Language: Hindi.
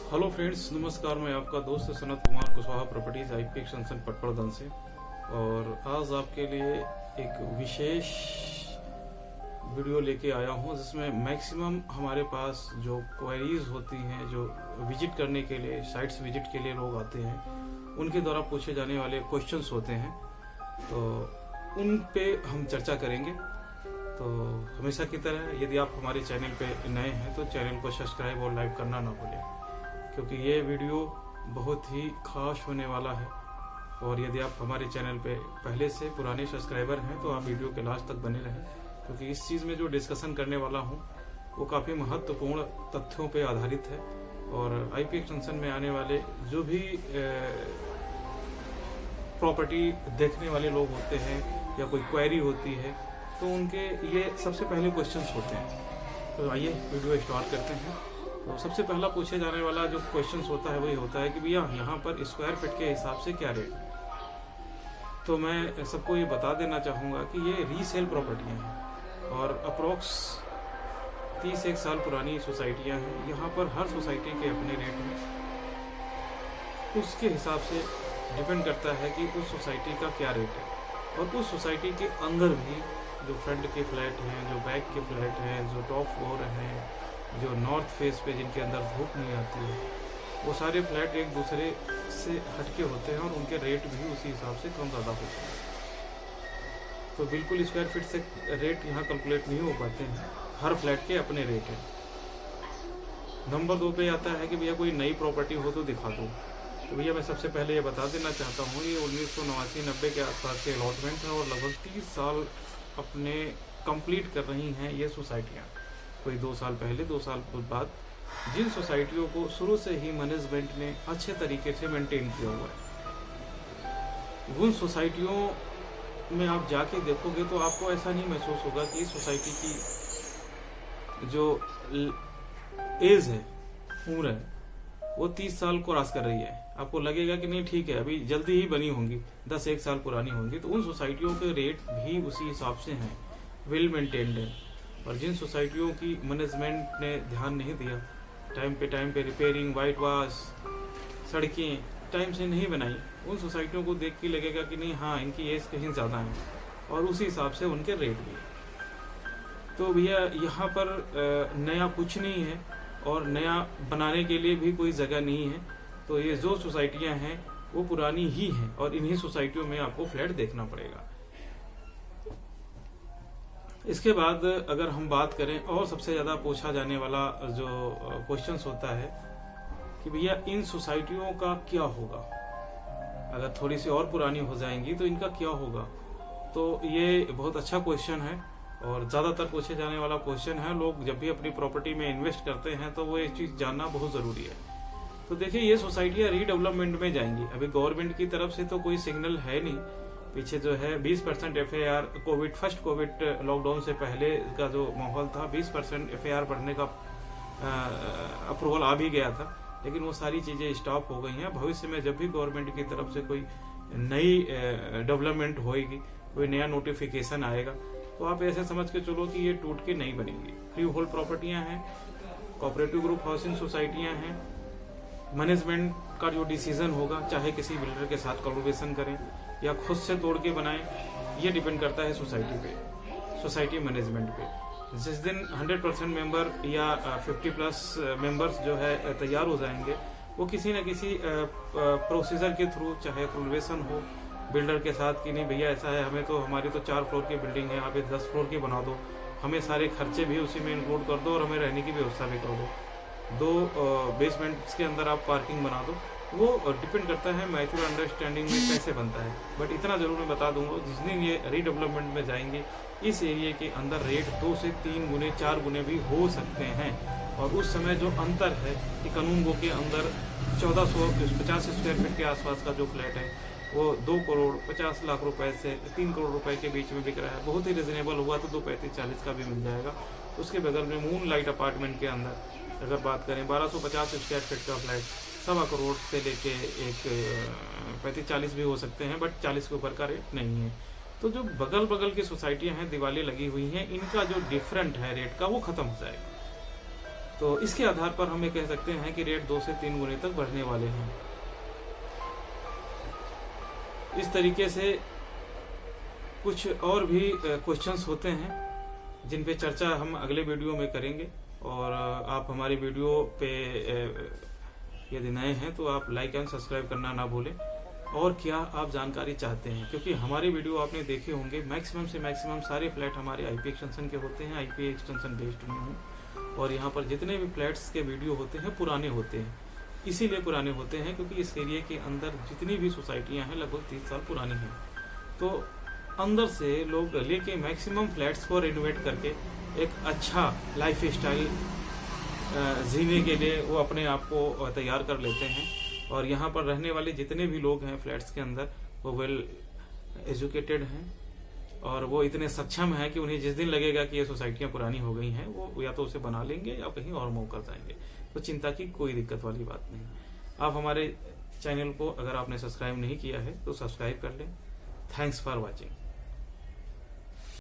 हेलो फ्रेंड्स, नमस्कार। मैं आपका दोस्त Sanat Kumar Kushwaha properties IP extension Patparganj से। और आज आपके लिए एक विशेष वीडियो लेके आया हूं जिसमें मैक्सिमम हमारे पास जो क्वेरीज होती हैं, जो विजिट करने के लिए, साइट्स विजिट के लिए लोग आते हैं, उनके द्वारा पूछे जाने वाले क्वेश्चंस होते हैं, तो उन पे हम चर्चा करेंगे। तो हमेशा की तरह यदि आप हमारे चैनल पे नए हैं तो चैनल को सब्सक्राइब और लाइक करना ना भूलें, क्योंकि ये वीडियो बहुत ही खास होने वाला है। और यदि आप हमारे चैनल पे पहले से पुराने सब्सक्राइबर हैं तो आप वीडियो के लास्ट तक बने रहें, क्योंकि इस चीज़ में जो डिस्कशन करने वाला हूँ वो काफ़ी महत्वपूर्ण तथ्यों पे आधारित है। और आईपी एक्सटेंशन में आने वाले जो भी प्रॉपर्टी देखने वाले लोग होते हैं या कोई क्वेरी होती है तो उनके ये सबसे पहले क्वेश्चंस होते हैं। तो आइए वीडियो स्टार्ट करते हैं। तो सबसे पहला पूछे जाने वाला जो क्वेश्चंस होता है वही होता है कि भैया यहाँ पर स्क्वायर फीट के हिसाब से क्या रेट। तो मैं सबको ये बता देना चाहूँगा कि ये रीसेल प्रॉपर्टियाँ हैं और अप्रोक्स 30-1 साल पुरानी सोसाइटियाँ हैं। यहाँ पर हर सोसाइटी के अपने रेट हैं, उसके हिसाब से डिपेंड करता है कि उस सोसाइटी का क्या रेट है। और उस सोसाइटी के अंदर भी जो फ्रंट के फ्लैट हैं, जो बैक के फ्लैट हैं, जो टॉप फ्लोर हैं, जो नॉर्थ फेस पे जिनके अंदर धूप नहीं आती है, वो सारे फ्लैट एक दूसरे से हटके होते हैं और उनके रेट भी उसी हिसाब से कम ज़्यादा होते हैं। तो बिल्कुल स्क्वायर फीट से रेट यहाँ कैलकुलेट नहीं हो पाते हैं, हर फ्लैट के अपने रेट हैं। नंबर 2 पे आता है कि भैया कोई नई प्रॉपर्टी हो तो दिखा दो। तो भैया मैं सबसे पहले ये बता देना चाहता हूँ, ये 1989-90 के आसपास के अलॉटमेंट है और लगभग 30 साल अपने कंप्लीट कर रही हैं ये सोसाइटियाँ। कोई 2 साल पहले, 2 साल बाद जिन सोसाइटियों को शुरू से ही मैनेजमेंट ने अच्छे तरीके से मेंटेन किया हुआ है, उन सोसाइटियों में आप जाके देखोगे तो आपको ऐसा नहीं महसूस होगा कि इस सोसाइटी की जो एज है, उम्र है, वो 30 साल क्रॉस कर रही है। आपको लगेगा कि नहीं ठीक है, अभी जल्दी ही बनी होंगी, 10-1 साल पुरानी होंगी। तो उन सोसाइटियों के रेट भी उसी हिसाब से हैं, वेल मेंटेन्ड है। और जिन सोसाइटियों की मैनेजमेंट ने ध्यान नहीं दिया, टाइम पे रिपेयरिंग, वाइट वॉश, सड़कें टाइम से नहीं बनाई, उन सोसाइटियों को देख के लगेगा कि नहीं हाँ इनकी एज कहीं ज़्यादा है और उसी हिसाब से उनके रेट भी। तो भैया यहाँ पर नया कुछ नहीं है और नया बनाने के लिए भी कोई जगह नहीं है। तो ये जो सोसाइटियाँ हैं वो पुरानी ही हैं और इन्हीं सोसाइटियों में आपको फ्लैट देखना पड़ेगा। इसके बाद अगर हम बात करें और सबसे ज़्यादा पूछा जाने वाला जो क्वेश्चंस होता है कि भैया इन सोसाइटियों का क्या होगा, अगर थोड़ी सी और पुरानी हो जाएंगी तो इनका क्या होगा। तो ये बहुत अच्छा क्वेश्चन है और ज़्यादातर पूछे जाने वाला क्वेश्चन है। लोग जब भी अपनी प्रॉपर्टी में इन्वेस्ट करते हैं तो वो ये चीज़ जानना बहुत ज़रूरी है। तो देखिए ये सोसाइटियाँ रीडेवलपमेंट में जाएंगी। अभी गवर्नमेंट की तरफ से तो कोई सिग्नल है नहीं। पीछे जो है 20% FAR फर्स्ट कोविड लॉकडाउन से पहले का जो माहौल था, 20% FAR बढ़ने का अप्रूवल आ भी गया था, लेकिन वो सारी चीज़ें स्टॉप हो गई हैं। भविष्य में जब भी गवर्नमेंट की तरफ से कोई नई डेवलपमेंट होएगी, कोई नया नोटिफिकेशन आएगा, तो आप ऐसे समझ के चलो कि ये टूट के नहीं बनेंगी। फ्री होल्ड प्रॉपर्टियाँ हैं, कोऑपरेटिव ग्रुप हाउसिंग सोसाइटियाँ हैं। मैनेजमेंट का जो डिसीजन होगा, चाहे किसी बिल्डर के साथ कोलैबोरेशन करें या खुद से तोड़ के बनाएं, ये डिपेंड करता है सोसाइटी पे, सोसाइटी मैनेजमेंट पे। जिस दिन 100% मेंबर या 50+ मेंबर्स जो है तैयार हो जाएंगे, वो किसी न किसी प्रोसीजर के थ्रू, चाहे कोलैबोरेशन हो बिल्डर के साथ कि नहीं भैया ऐसा है, हमें तो हमारी तो 4 फ्लोर की बिल्डिंग है, आप 10 फ्लोर की बना दो, हमें सारे खर्चे भी उसी में इंक्लूड कर दो और हमें रहने की व्यवस्था भी कर दो, 2 बेसमेंट्स के अंदर आप पार्किंग बना दो। वो डिपेंड करता है मैच्योर अंडरस्टैंडिंग में कैसे बनता है। बट इतना जरूर मैं बता दूंगा, जिस दिन ये रीडेवलपमेंट में जाएंगे, इस एरिया के अंदर रेट 2 से 3 गुने 4 गुने भी हो सकते हैं। और उस समय जो अंतर है कि कानूनगो के अंदर 1450 स्क्वायर फीट के आसपास का जो फ्लैट है वो 2 करोड़ 50 लाख रुपए से 3 करोड़ रुपए के बीच में बिक रहा है। बहुत ही रिजनेबल हुआ तो 235-40 का भी मिल जाएगा। उसके बगल में मून लाइट अपार्टमेंट के अंदर अगर बात करें 1250 स्क्वायर फीट का फ्लैट 1.25 करोड़ से लेके एक 35-40 भी हो सकते हैं, बट 40 के ऊपर का रेट नहीं है। तो जो बगल बगल की सोसाइटियां हैं, दिवाली लगी हुई हैं, इनका जो डिफरेंट है रेट का वो खत्म हो जाएगा। तो इसके आधार पर हम ये कह सकते हैं कि रेट 2 से 3 गुने तक बढ़ने वाले हैं। इस तरीके से कुछ और भी क्वेश्चंस होते हैं जिन पे चर्चा हम अगले वीडियो में करेंगे। और आप हमारे वीडियो पे यदि नए हैं तो आप लाइक एंड सब्सक्राइब करना ना भूलें। और क्या आप जानकारी चाहते हैं, क्योंकि हमारे वीडियो आपने देखे होंगे मैक्सिमम से मैक्सिमम सारे फ्लैट हमारे आईपी एक्सटेंशन के होते हैं। आईपी एक्सटेंशन बेस्ड में हूँ और यहाँ पर जितने भी फ्लैट्स के वीडियो होते हैं पुराने होते हैं। इसीलिए पुराने होते हैं क्योंकि इस एरिया के अंदर जितनी भी सोसाइटियाँ हैं लगभग 30 साल पुरानी हैं। तो अंदर से लोग लेके मैक्सिमम फ्लैट्स को रिनोवेट करके एक अच्छा लाइफ स्टाइल जीने के लिए वो अपने आप को तैयार कर लेते हैं। और यहाँ पर रहने वाले जितने भी लोग हैं फ्लैट्स के अंदर वो वेल एजुकेटेड हैं और वो इतने सक्षम हैं कि उन्हें जिस दिन लगेगा कि ये सोसाइटियाँ पुरानी हो गई हैं वो या तो उसे बना लेंगे या कहीं और मूव कर जाएंगे। तो चिंता की कोई दिक्कत वाली बात नहीं। आप हमारे चैनल को अगर आपने सब्सक्राइब नहीं किया है तो सब्सक्राइब कर लें। Thanks for watching.